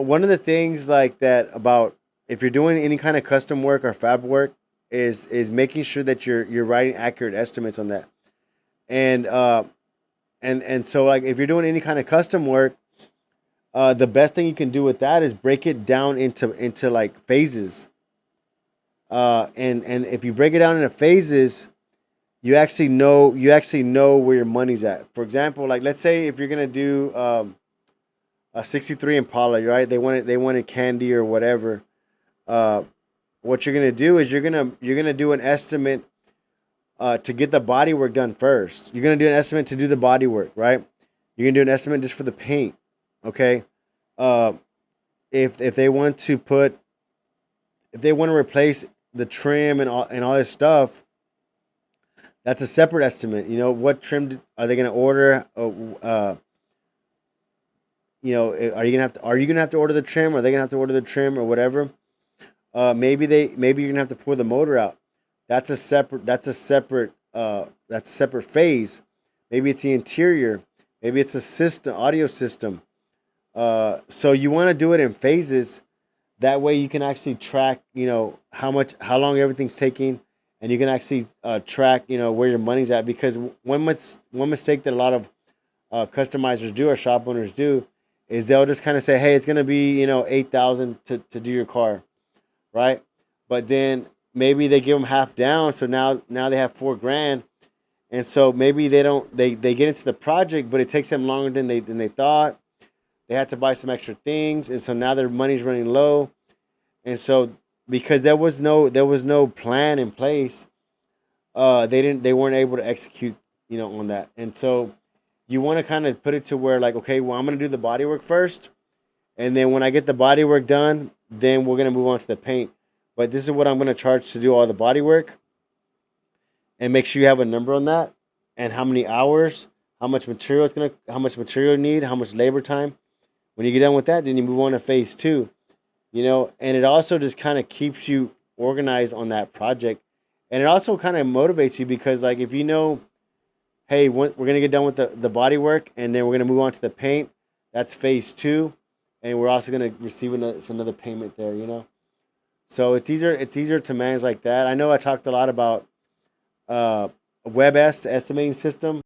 One of the things like that about if you're doing any kind of custom work or fab work is making sure that you're writing accurate estimates on that. And and so like if you're doing any kind of custom work, the best thing you can do with that is break it down into like phases. And if you break it down into phases, you actually know where your money's at. For example, like let's say if you're gonna do a '63 Impala, right? They wanted candy or whatever. Uh, what you're gonna do is you're gonna do an estimate to get the body work done first. You're gonna do an estimate to do the body work, right? You're gonna do an estimate just for the paint, okay? Uh, if they want to put if they want to replace the trim and all this stuff, that's a separate estimate. You know what trim are they gonna order? Are you gonna have to order the trim? Are they gonna have to order the trim or whatever? Maybe you're gonna have to pour the motor out. That's a separate phase. Maybe it's the interior. Maybe it's a system, audio system. So you want to do it in phases. That way you can actually track, how long everything's taking, and you can actually track, where your money's at. Because one mistake that a lot of customizers do or shop owners do is they'll just kind of say, hey, it's gonna be 8,000 to do your car, right? But then maybe they give them half down, so now they have 4 grand, and so maybe they get into the project, but it takes them longer than they thought. They had to buy some extra things, and so now their money's running low, and so because there was no plan in place, they weren't able to execute on that, and so you want to kind of put it to where like, okay, well, I'm gonna do the body work first, and then when I get the body work done, then we're gonna move on to the paint. But this is what I'm gonna charge to do all the body work, and make sure you have a number on that, and how many hours, how much material you need, how much labor time. When you get done with that, then you move on to phase two. And it also just kind of keeps you organized on that project, and it also kind of motivates you because like if hey, we're gonna get done with the body work, and then we're gonna move on to the paint. That's phase two, and we're also gonna receive another payment there. So it's easier to manage like that. I know I talked a lot about uh, WebS estimating system.